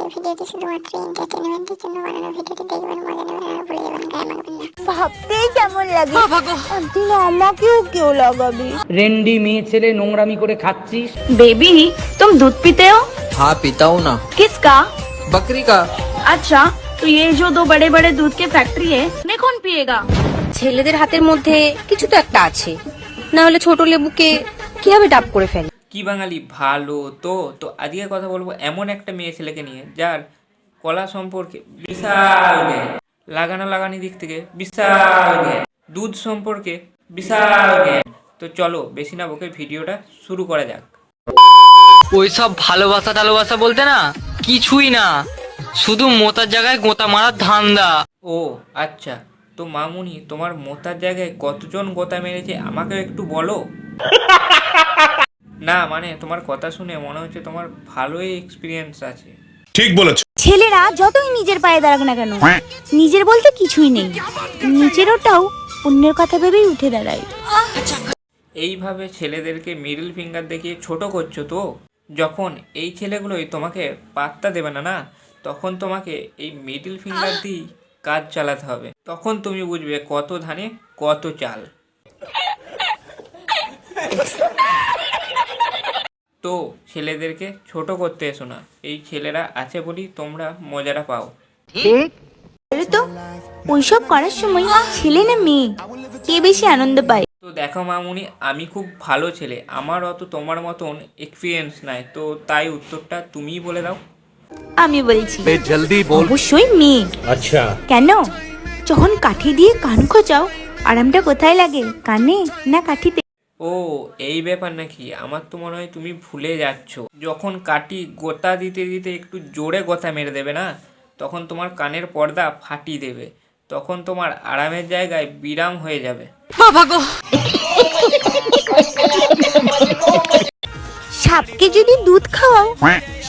এই ভিডিওটি শুধুমাত্র এন্টারটেইনমেন্টের জন্য বানানো। ভিডিওটি দেখবেন, মজা নেবেন আর ভুলে যাবেন, গায়ে মাখবেন না। ভাবতেই কেমন লাগে, তুই আমাকেও কেউ লাগাবি। रेंडी मेয়ে ছেলে নোংরামি করে খাচ্ছিস। बेबी तुम दूध पीते हो? हाँ पीता हूँ ना। किसका? बकरी का। अच्छा तो ये जो दो बड़े बड़े दूध के फैक्ट्री है उन्हें कौन पिएगा? ছেলেদের হাতের মধ্যে কিছু তো একটা আছে, না হলে ছোট লেবুকে কিভাবে ডাব করে ফেলে। কি বাঙালি ভালো তো তো আজকে কথা বলবো এমন একটা মেয়ে ছেলেকে নিয়ে যার কলা সম্পর্কে বিশাল জ্ঞান, লাগানি দিক থেকে বিশাল জ্ঞান, দুধ সম্পর্কে বিশাল জ্ঞান। তো চলো বেশি না বকে ভিডিওটা শুরু করা যাক। ওইসব ভালোবাসা টালোবাসা বলতে না কিছুই না, শুধু মোতার জায়গায় গোতা মারার ধান্দা। ও আচ্ছা, তো মামুনি তোমার মোতার জায়গায় কতজন গোতা মেরেছে আমাকেও একটু বলো। না মানে তোমার কথা শুনে মনে হচ্ছে তোমার ভালোই এক্সপিরিয়েন্স আছে। ঠিক বলেছো। ছেলেরা যতই নিজের পায়ে দাঁড়াক না কেন, নিজের বলতে কিছুই নেই, নিজের ওটাও অন্যের কথা ভেবেই উঠে দাঁড়ায়। এইভাবে ছেলেদেরকে মিডল ফিঙ্গার দেখিয়ে ছোট করছো তো, যখন এই ছেলেগুলোই তোমাকে পাত্তা দেবে না না, তখন তোমাকে এই মিডল ফিঙ্গার দিয়েই কাজ চালাতে হবে। তখন তুমি বুঝবে কত ধানে কত চাল। তো ছেলেদেরকে ছোট করতে এসো না, এই ছেলেরা আছে বলি তোমরা মজাটা পাও। তো ওইসব করার সময় ছেলে না মেয়ে কে বেশি আনন্দ পায়? তো দেখো মামুনি, আমি খুব ভালো ছেলে, আমার অত তোমার মতন এক্সপিরিয়েন্স নাই, তো তাই উত্তরটা তুমিই বলে দাও। আমি বলছি জলদি বল। অবশ্যই মেয়ে। আচ্ছা কেন? যখন কাঠি দিয়ে কান খোঁচাও, আরামটা কোথায় লাগে, কানে না কাঠিতে? ও এই ব্যাপার নাকি? আমার তো মনে হয় তুমি ভুলে যাচ্ছ। যখন কাটি গোতা দিতে দিতে একটু জোরে গোতা মেরে দেবে না, তখন তোমার কানের পর্দা ফাটিয়ে দেবে, তখন তোমার আরামের জায়গায় বিরাম হয়ে যাবে। সাপকে যদি দুধ খাওয়াও,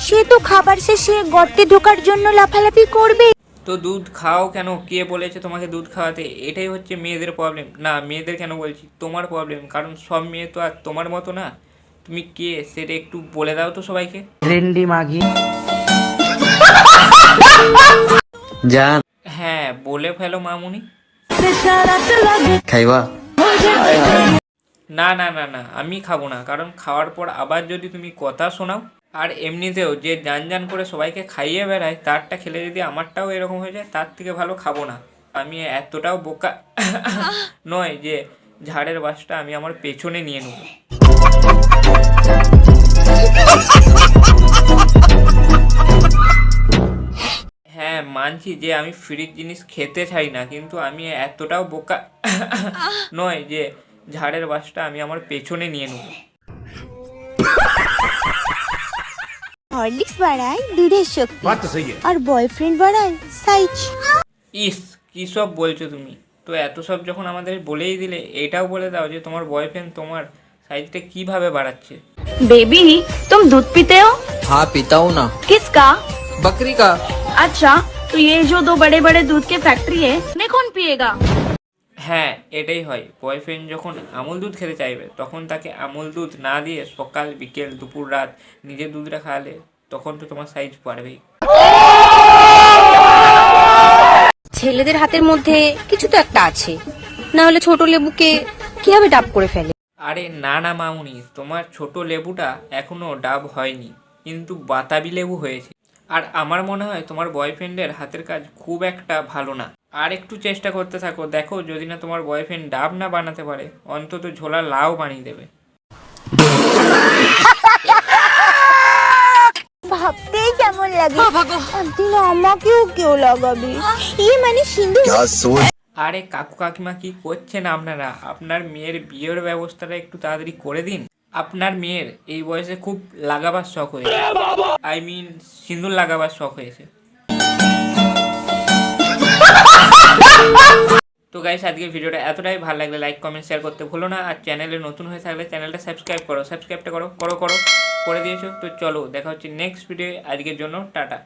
সে তো খাবার শেষে গর্তে ঢোকার জন্য লাফালাফি করবে। তো দুধ খাও কেন? কে বলেছে তোমাকে দুধ খাওয়াতে? এটাই হচ্ছে মেয়েদের প্রবলেম। না মেয়েদের কেন বলছি, তোমার প্রবলেম, কারণ সব মেয়ে তো আর তোমার মতো না। তুমি কে সেটা একটু বলে দাও তো সবাইকে। रेंडी मागी জান হ্যাঁ বলে ফেলো মামুনি। খাইবা? না না না না, আমি খাবো না, কারণ খাওয়ার পর আবার যদি তুমি কথা শোনাও, আর এমনিতেও যে জান করে সবাইকে খাইয়ে বেড়ায়, তারটা খেলে যদি আমারটাও এরকম হয়ে যায়, তার থেকে ভালো খাবো না। আমি এতটাও বোকা নয় যে ঝাড়ের বাসটা আমি আমার পেছনে নিয়ে নেব। হ্যাঁ মানছি যে আমি ফ্রির জিনিস খেতে চাই না, কিন্তু আমি এতটাও বোকা নয় যে ঝাড়ের বাসটা আমি আমার পেছনে নিয়ে নেব। হরলিক্স বাড়ায় দুধের শক্তি, আর বয়ফ্রেন্ড বাড়ায় সাইজ। ইস কী সব বলছো তুমি? তো এত সব যখন আমাদের বলেই দিলে, এটাও বলে দাও যে তোমার বয়ফ্রেন্ড তোমার সাইজটা কিভাবে বাড়াচ্ছে। बेबी तुम दूध पीते हो? हाँ पीता हूँ ना। किसका? बकरी का। अच्छा तो ये जो दो बड़े बड़े दूध के फैक्ट्री है उन्हें कौन पिएगा? হ্যাঁ এটাই হয়, বয়ফ্রেন্ড যখন আমুল দুধ খেতে চাইবে, তখন তাকে আমুল দুধ না দিয়ে সকাল বিকেল দুপুর রাত নিজের দুধটা খাওয়ালে, তখন তো তোমার সাইজ বাড়বেই। ছেলেদের হাতের মধ্যে কিছু তো একটা আছে, না হলে ছোট লেবুকে কিভাবে ডাব করে ফেলে। আরে না না মামুনি, তোমার ছোট লেবুটা এখনো ডাব হয়নি, কিন্তু বাতাবি লেবু হয়েছে। আর আমার মনে হয় তোমার বয়ফ্রেন্ডের হাতের কাজ খুব একটা ভালো না। আর একটু চেষ্টা করতে থাকো, দেখো যদি না তোমার বয়ফ্রেন্ড ডাব না বানাতে পারে, অন্তত ঝোলা লাউ বানিয়ে দেবে। ভাবতেই কেমন লাগে, তুই আমাকেও কেউ লাগাবি। ইয়ে মানে সিন্ধু। আরে কাকু কাকিমা কি করছেন আপনারা? আপনার মেয়ের বিয়ের ব্যবস্থাটা একটু তাড়াতাড়ি করে দিন। আপনার মেয়ের এই বয়সে খুব লাগাবার শখ হয়েছে, আই মিন সিঁদুর লাগাবার শখ হয়েছে। তো গাইস আজকের ভিডিওটা এতটাই ভালো লাগলে লাইক কমেন্ট শেয়ার করতে ভুলো না। আর চ্যানেলে নতুন হয়ে থাকলে চ্যানেলটা সাবস্ক্রাইব করো, সাবস্ক্রাইবটা করো করে দিয়েছো। তো চলো দেখা হচ্ছে নেক্সট ভিডিও, আজকের জন্য টাটা।